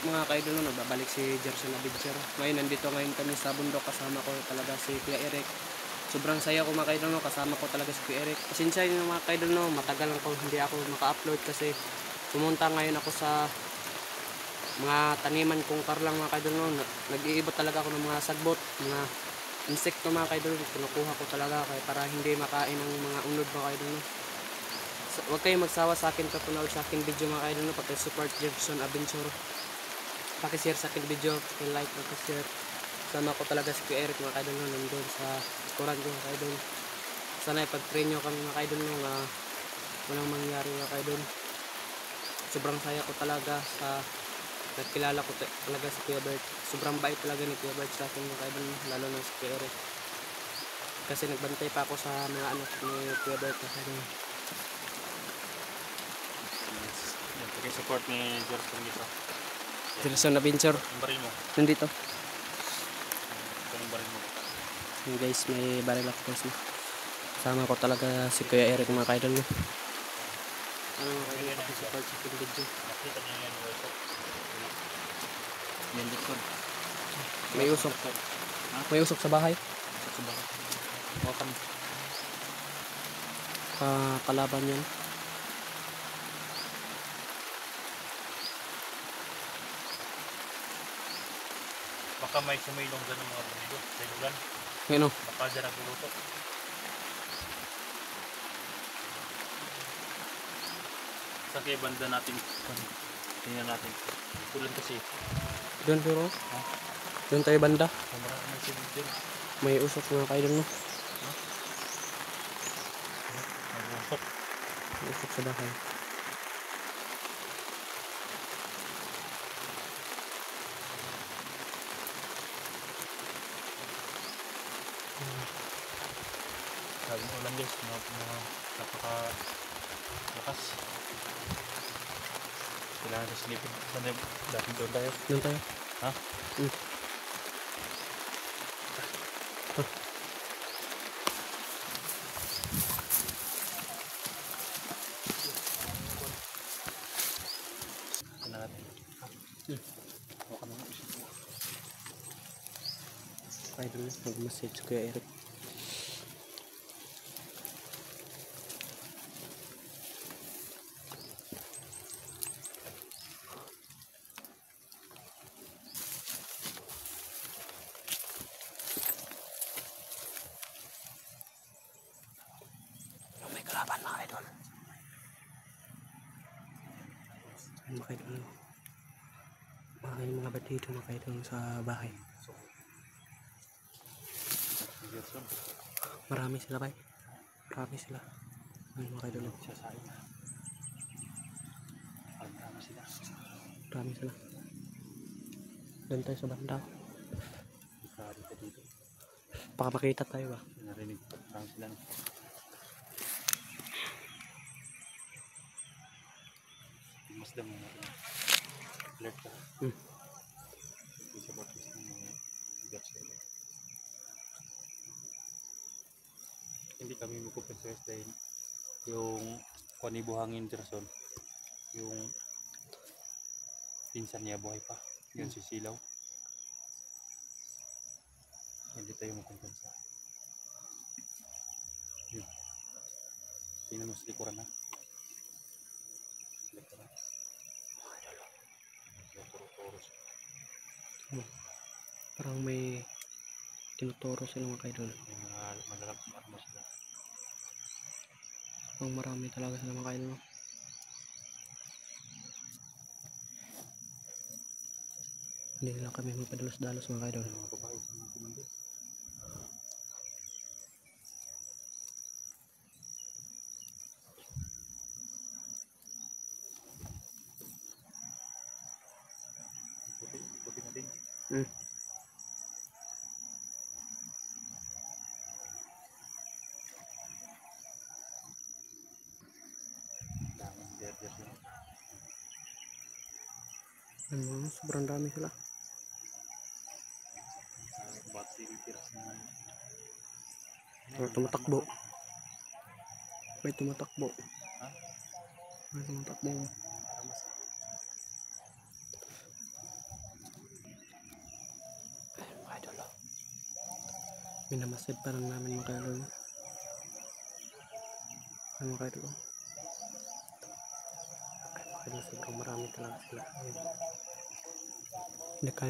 mga kaidol, no, nagbabalik si Gerson Adventure. Ngayon nandito kami sa bundok, kasama ko talaga si Kuya Eric. Sobrang saya ko mga kaidol, no, kasama ko talaga si Kuya Eric. Pasensya nyo mga kaidol, no, matagal ko hindi ako maka-upload kasi pumunta ngayon ako sa mga taniman kong karlang mga kaidol, no. Nag-iibot talaga ako ng mga sagbot, mga insekto mga kaidol. Kinukuha ko talaga kaya para hindi makain ng mga unod mga kaidol, no. Huwag kayong magsawa sa akin kapunawad sa akin video mga kaidol, no. Paki-support Gerson Adventure, paki-share sa akin video, paki-like, paki-share. Sama ko talaga si Kuya Eric mga kaidol, no, nandun sa likuran ko mga kaidol. Sana ipag-train nyo kami mga kaidol, no, na walang mangyari mga kaidol. Sobrang saya ko talaga sa nagkilala ko talaga si Kuya Bert. Sobrang bait talaga ni Kuya Bert sa akin mga kaidol, lalo na si Kuya Eric. Kasi nagbantay pa ako sa mga anak ni Kuya Bert mga kaidol. Paki-support ni Gerson dito. Gerson Adventure. Yung baril mo. Nandito. Yung baril mo. Yung guys, may baril ako guys. Kasama ko talaga si Kuya Eric mga kaidol, no. Ano mga kaidol, paki-support sa akin video. Nakita niyo yan yung usok. Yan likod. May usok. May usok sa bahay. Usok sa bahay. Wakam. Kalaban yan. Baka may sumilong dyan ng mga bunigo sa ilugan. Ano? Baka dyan nagluluto. Sa kaya banda natin. Tingnan natin. Tulan kasi. Doon pero. Doon tayo banda. May silid dyan. May usok mga kaidol, no. May usok. May usok sa bahay. Sabi ng ulan guys, napaka-lakas. Kailangan na silipin. Saan dati doon tayo? Doon tayo. Ha? Ito na natin. Huwag ka naman isip mo. Kaidol, mag-message si Kuya Eric. May kalaban mga kaidol. Mga kaidol, mga batito mga kaidol sa bahay. Marami sila ba? Marami sila. Ay mga kaidol. Marami sila. Marami sila. Doon tayo sa banda. Marami ka dito. Baka makita tayo ba? Narinig. Marami sila. Mas dami natin. Alert ka. Isa po ito sa mga Gerson. Hindi kami magkupenses dahil yung kanibuhangin Gerson, yung pinsan niya buhay pa, yun si Silaw. Hindi tayo magkumpensa. Yun. Tingnan mo sa likuran ha. Likuran. Parang may tinuturo sila mga kaidol. Malalagpang armas sila. Parang marami talaga sila mga kaidol. Hindi lang kami magpadalos-dalos mga kaidol. Mga babae sa mga kumando. Puti natin. Daming berger sila. Sobrang dami sila. Tumatakbo. May tumatakbo. May tumatakbo. Minamasid pa lang namin mga kaidol. Ay mga kaidol. Ay mga kaidol, sobrang marami talaga sila. Ayun.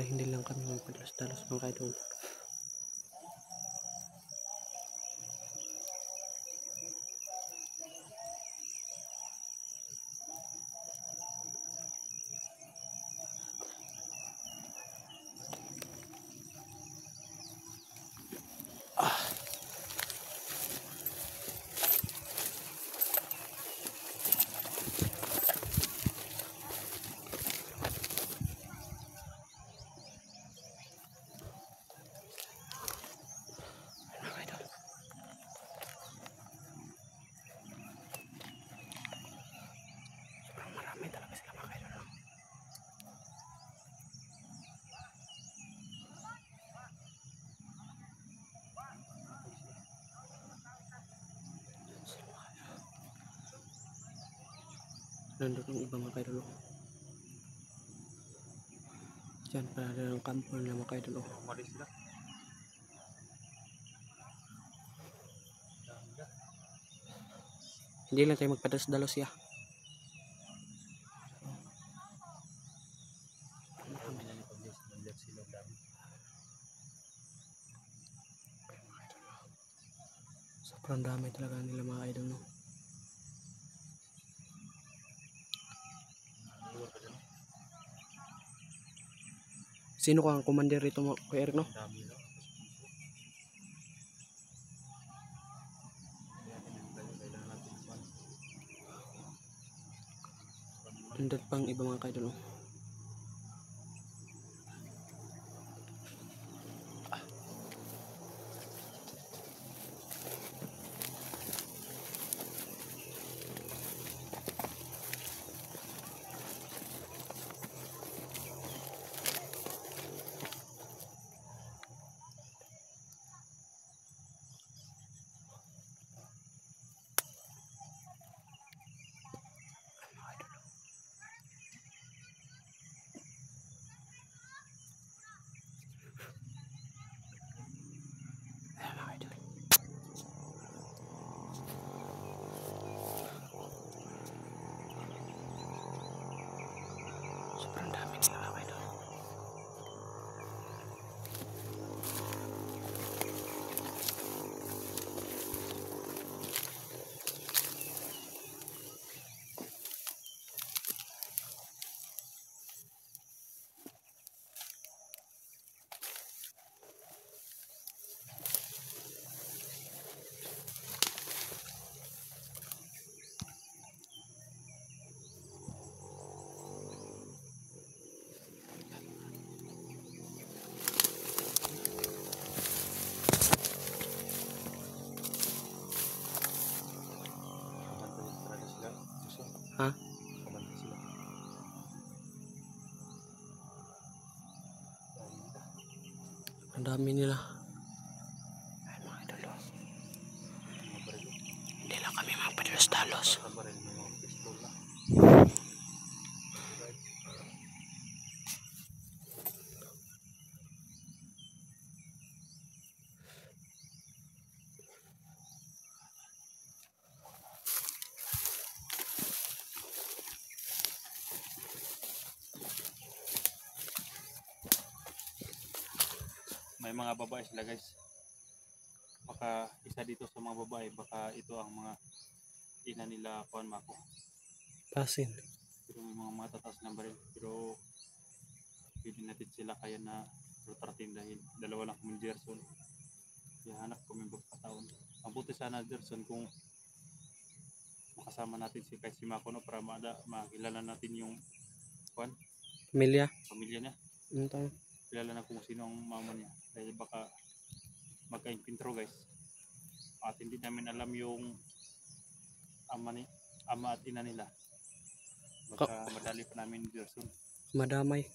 Hindi lang kami magpadalos-dalos mga kaidol. Marami talaga sila mga kaidol. Nandun ang iba mga kaidol. Diyan pala ng kampo nila mga kaidol. Umalis sila. Hindi lang tayo magpadalos-dalos ya. Sila dami. Sobrang dami talaga nila mga idol no. Sino ka ang commander rito mo, Kuya Eric no? Dami no. Nandun pang iba mga kaidol no. Sobrang dami nila mga idol. Ha? Ang dami nila. Ay mga idol. Hindi lang kami magpadalos-dalos. May mga babae sila guys. Baka isa dito sa mga babae, baka ito ang mga ina nila kuan mako. Pasin. Pero may mga matataas na baril. Pero pwede natin sila kaya na retratin dahil dalawa lang kami Gerson. Kaya hanap kami pagkataon. Mabuti sana Gerson kung makasama natin si kay si Mako no, para makilala natin yung kuan, Pamilya. pamilya niya. Ano Kilala na kung sino ang mama niya. Dahil baka magka-impintro guys. At hindi namin alam yung ama at ina nila. Baka madali pa namin ni Gerson. madamay.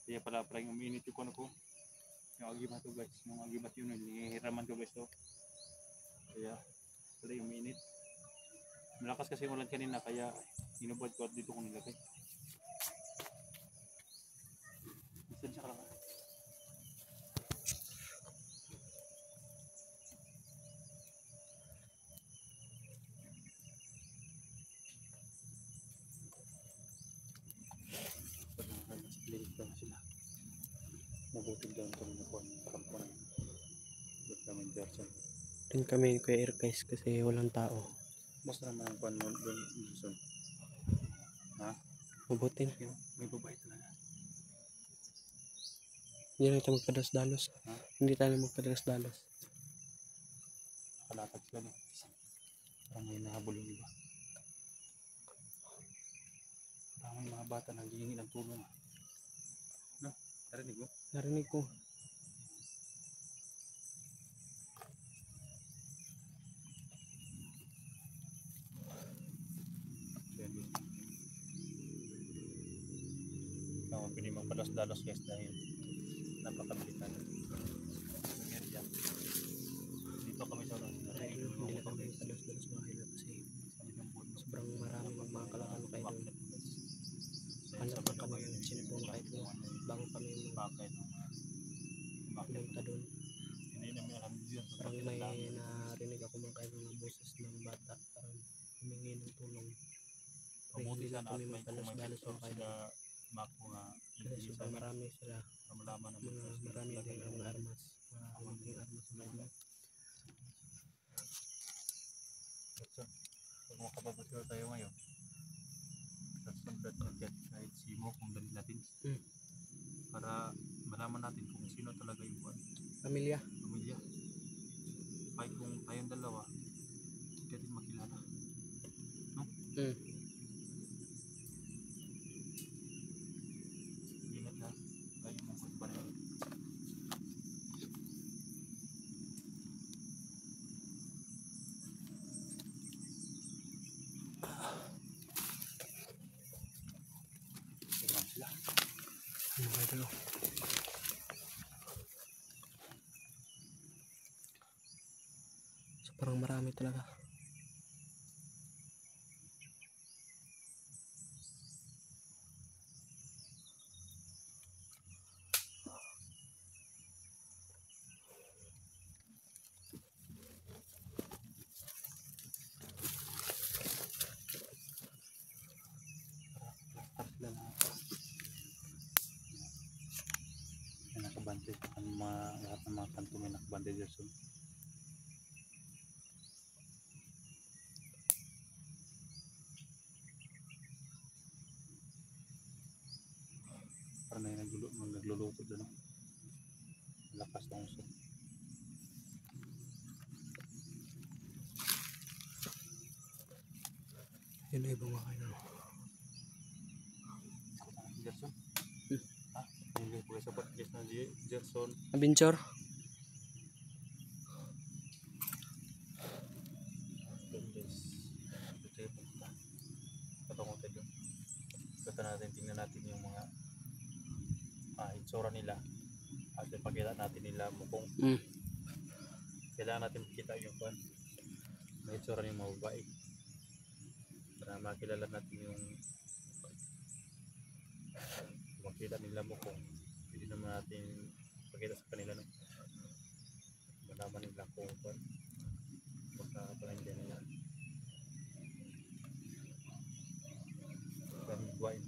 Kaya pala yung umiinit yung ano ko. Yung agimat ko guys. Yung agimat yun. Nihihiraman ko guys to. Kaya pala yung umiinit. Malakas kasi ulan kanina. Kaya inubad ko at dito ko nilagay. Saan siya ka lang? Mabuti doon kami na kuhan. Parang kuhan. Doon kami Gerson. Doon kami Kuya Eric guys kasi walang tao. Basta naman ang kuhan mo doon Gerson. Ha? Mabuti na. May babae talaga. Hindi na tayo magpadalos-dalos. Ha? Hindi tayo magpadalos-dalos. Nakalatag sila no. Parang may nahabol yung iba. Parang may mga bata naghihingi ng tulong. No? Narinig mo? Narinig ko. Kaya pwede magpadalos-dalos guys dahil napakabilitan. Yan. Dito kami sa Dahil hindi na kami magpadalos-dalos mga idol kasi sobrang maraming mga kalakan kayo doon. Hanap na kami ng sinipong kahit mo bago kami pumunta doon. Hindi namin alam yun. Parang may narinig ako mga kayo ng boses ng bata. Parang humingi ng tulong. Mabuti Hindi na sana kami at may magpadalos-dalos mga kayo. mako nga Kasi sobrang marami sila. malaman ng Marami din ang mga armas. Mga armas sa mga Pag makapapasira tayo ngayon, tatsunod natin kahit simo kung dali natin para malaman natin kung sino talaga yung pamilya. pamilya. Kahit kung tayong dalawa, hindi natin makilala. No? Ingat na. Lagi mong pagbarin. Tignan sila. Ano kayo doon? So parang marami talaga. May nakabante ang mga lahat ng mga kanto may nakabante Gerson. Parang may nagluluto doon. Lakas ng uso. Yun na ibang mga kayo. Gerson? Ha? Hindi po kayo sa podcast na Gerson. Adventure. Patungo tayo. Kata natin, tingnan natin yung mga itsura nila. At ipakita natin nila mukhang kailangan natin makita yung may itsura ng mga babae para makilala natin yung makita nila mukhang hindi naman natin pakita sa kanila no? Malaman nila kung magkakapalandian nila ganun buhayin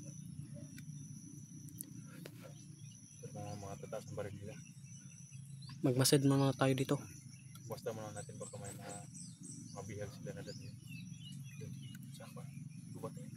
mga tataas ng baril nila. Magmasad muna tayo dito. Basta muna natin baka may mga bihag sila na dati. Saan ba? Gubat na yun.